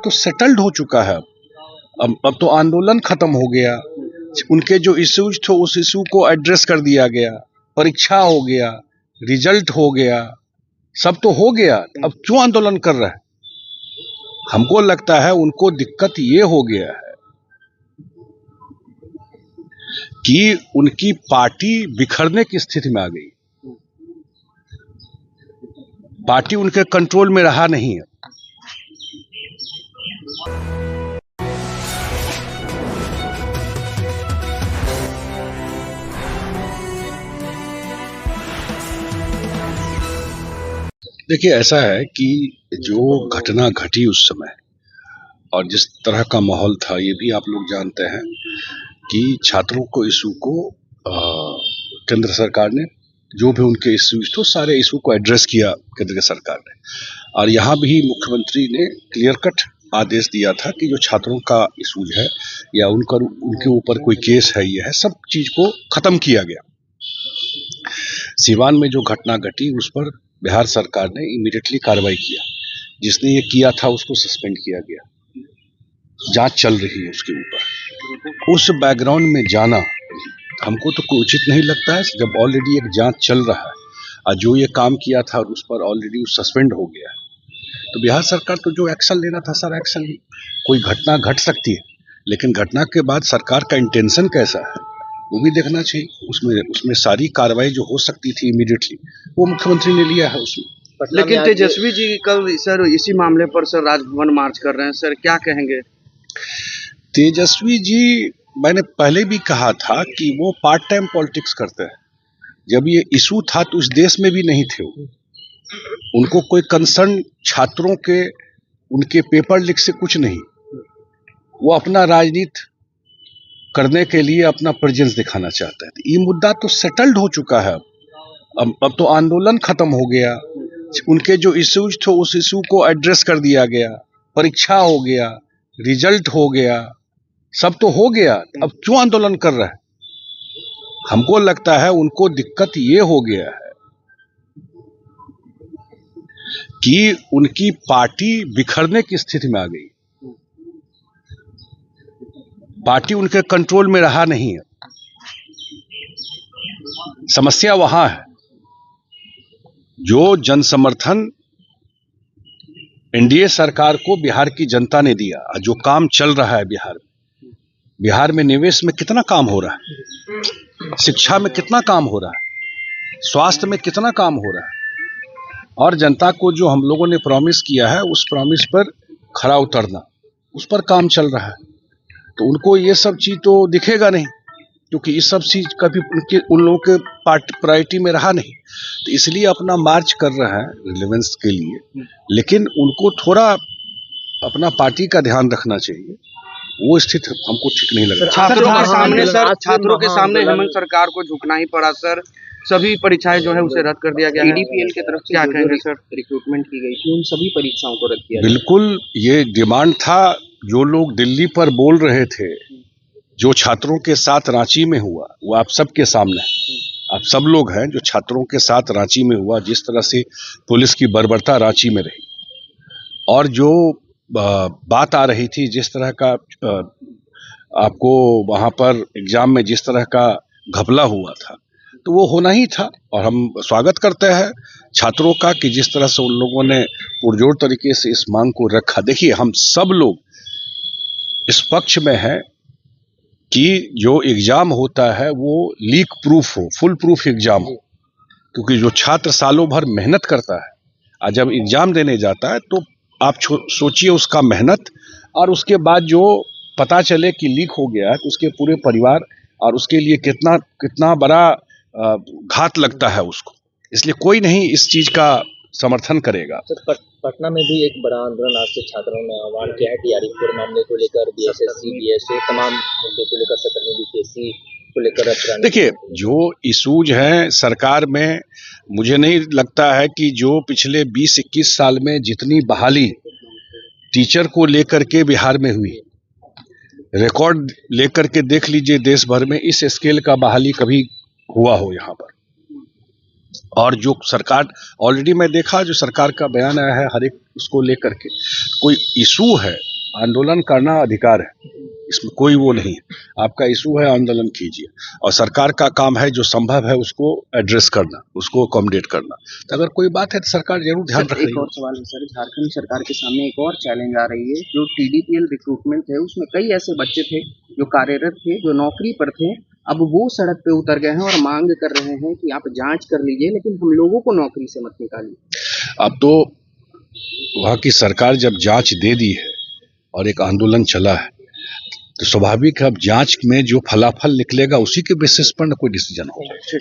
तो सेटल्ड हो चुका है। अब तो आंदोलन खत्म हो गया, उनके जो इश्यूज थे उस इशू को एड्रेस कर दिया गया, परीक्षा हो गया, रिजल्ट हो गया, सब तो हो गया। अब क्यों आंदोलन कर रहा है? हमको लगता है उनको दिक्कत ये हो गया है कि उनकी पार्टी बिखरने की स्थिति में आ गई। पार्टी उनके कंट्रोल में रहा नहीं है। देखिए, ऐसा है कि जो घटना घटी उस समय और जिस तरह का माहौल था, ये भी आप लोग जानते हैं कि छात्रों को इशू को केंद्र सरकार ने जो भी उनके इश्यूज थे सारे इशू को एड्रेस किया केंद्र सरकार ने। और यहाँ भी मुख्यमंत्री ने क्लियर कट आदेश दिया था कि जो छात्रों का इशूज है या उनके ऊपर कोई केस है, ये है, सब चीज को खत्म किया गया। सीवान में जो घटना घटी उस पर बिहार सरकार ने इमीडिएटली कार्रवाई किया। जिसने ये किया था उसको सस्पेंड किया गया, जांच चल रही है उसके ऊपर। उस बैकग्राउंड में जाना हमको तो कोई उचित नहीं लगता है, जब ऑलरेडी एक जांच चल रहा है और जो ये काम किया था और उस पर ऑलरेडी सस्पेंड हो गया है, तो बिहार सरकार तो जो एक्शन लेना था सारा एक्शन ली। कोई घटना घट सकती है, लेकिन घटना के बाद सरकार का इंटेंशन कैसा है वो भी देखना चाहिए। उसमें सारी कार्रवाई जो हो सकती थी इमीडिएटली वो मुख्यमंत्री ने लिया है उसमें। लेकिन तेजस्वी जी कल सर इसी मामले पर सर राजभवन मार्च कर रहे हैं, सर क्या कहेंगे? तेजस्वी जी, मैंने पहले भी कहा था कि वो पार्ट टाइम पॉलिटिक्स करते हैं। जब ये इशू था तो इस देश में भी नहीं थे वो। उनको कोई कंसर्न छात्रों के उनके पेपर लीक से कुछ नहीं। वो अपना राजनीति करने के लिए अपना प्रेजेंस दिखाना चाहता है। ये मुद्दा तो सेटल्ड हो चुका है। अब तो आंदोलन खत्म हो गया, उनके जो इश्यूज थे उस इशू को एड्रेस कर दिया गया, परीक्षा हो गया, रिजल्ट हो गया, सब तो हो गया। अब क्यों आंदोलन कर रहा है? हमको लगता है उनको दिक्कत ये हो गया है कि उनकी पार्टी बिखरने की स्थिति में आ गई। पार्टी उनके कंट्रोल में रहा नहीं है। समस्या वहां है। जो जनसमर्थन एनडीए सरकार को बिहार की जनता ने दिया, जो काम चल रहा है बिहार में निवेश में कितना काम हो रहा है, शिक्षा में कितना काम हो रहा है, स्वास्थ्य में कितना काम हो रहा है, और जनता को जो हम लोगों ने प्रॉमिस किया है उस प्रॉमिस पर खरा उतरना, उस पर काम चल रहा है। तो उनको ये सब चीज तो दिखेगा नहीं, क्योंकि इस सब चीज कभी उन लोगों के प्रायोरिटी में रहा नहीं। तो इसलिए अपना मार्च कर रहा है रिलेवेंस के लिए, लेकिन उनको थोड़ा अपना पार्टी का ध्यान रखना चाहिए। वो स्थिति हमको ठीक नहीं लग रहा। छात्रों के सामने हेमंत सरकार को झुकना ही पड़ा सर। सभी परीक्षाएं जो है उसे रद्द कर दिया गया। पीडीपीएल की तरफ से क्या कहेंगे सर? रिक्रूटमेंट की गई थी, उन सभी परीक्षाओं को रद्द किया। बिल्कुल, ये डिमांड था। जो लोग दिल्ली पर बोल रहे थे, जो छात्रों के साथ रांची में हुआ, वो आप सबके सामने, आप सब लोग हैं, जो छात्रों के साथ रांची में हुआ, जिस तरह से पुलिस की बर्बरता रांची में रही, और जो बात आ रही थी, जिस तरह का आपको वहां पर एग्जाम में जिस तरह का घपला हुआ था, तो वो होना ही था। और हम स्वागत करते हैं छात्रों का कि जिस तरह से उन लोगों ने पुरजोर तरीके से इस मांग को रखा। देखिए, हम सब लोग इस पक्ष में है कि जो एग्जाम होता है वो लीक प्रूफ हो, फुल प्रूफ एग्जाम हो, क्योंकि जो छात्र सालों भर मेहनत करता है और जब एग्जाम देने जाता है तो आप सोचिए उसका मेहनत, और उसके बाद जो पता चले कि लीक हो गया है तो उसके पूरे परिवार और उसके लिए कितना बड़ा घात लगता है उसको। इसलिए कोई नहीं इस चीज का समर्थन करेगा। पटना में भी एक बड़ा आंदोलन आज से छात्रों ने आह्वान किया है टीआरपी मामले को लेकर, बीएसएससी बीएसए तमाम मुद्दे को लेकर, 17वीं बीपीएससी को लेकर। देखिए, जो इशूज हैं सरकार में, मुझे नहीं लगता है कि जो पिछले 20-21 साल में जितनी बहाली टीचर को लेकर के बिहार में हुई, रिकॉर्ड लेकर के देख लीजिए देश भर में, इस स्केल का बहाली कभी हुआ हो यहाँ पर। और जो सरकार ऑलरेडी मैं देखा जो सरकार का बयान आया है हर एक उसको लेकर के, कोई इशू है आंदोलन करना अधिकार है, इसमें कोई वो नहीं है। आपका इशू है, आंदोलन कीजिए, और सरकार का काम है जो संभव है उसको एड्रेस करना, उसको अकोमोडेट करना। तो अगर कोई बात है तो सरकार जरूर ध्यान रखेगी। एक और सवाल है सर, झारखंड सरकार के सामने एक और चैलेंज आ रही है। जो TDPL रिक्रूटमेंट है उसमें कई ऐसे बच्चे थे जो कार्यरत थे, जो नौकरी पर थे, अब वो सड़क पे उतर गए हैं और मांग कर रहे हैं कि आप जांच कर लीजिए, लेकिन हम लोगों को नौकरी से मत निकालिए। अब तो वहाँ की सरकार जब जांच दे दी है और एक आंदोलन चला है, तो स्वाभाविक है अब जांच में जो फलाफल निकलेगा उसी के बेसिस पर न कोई डिसीजन होगा।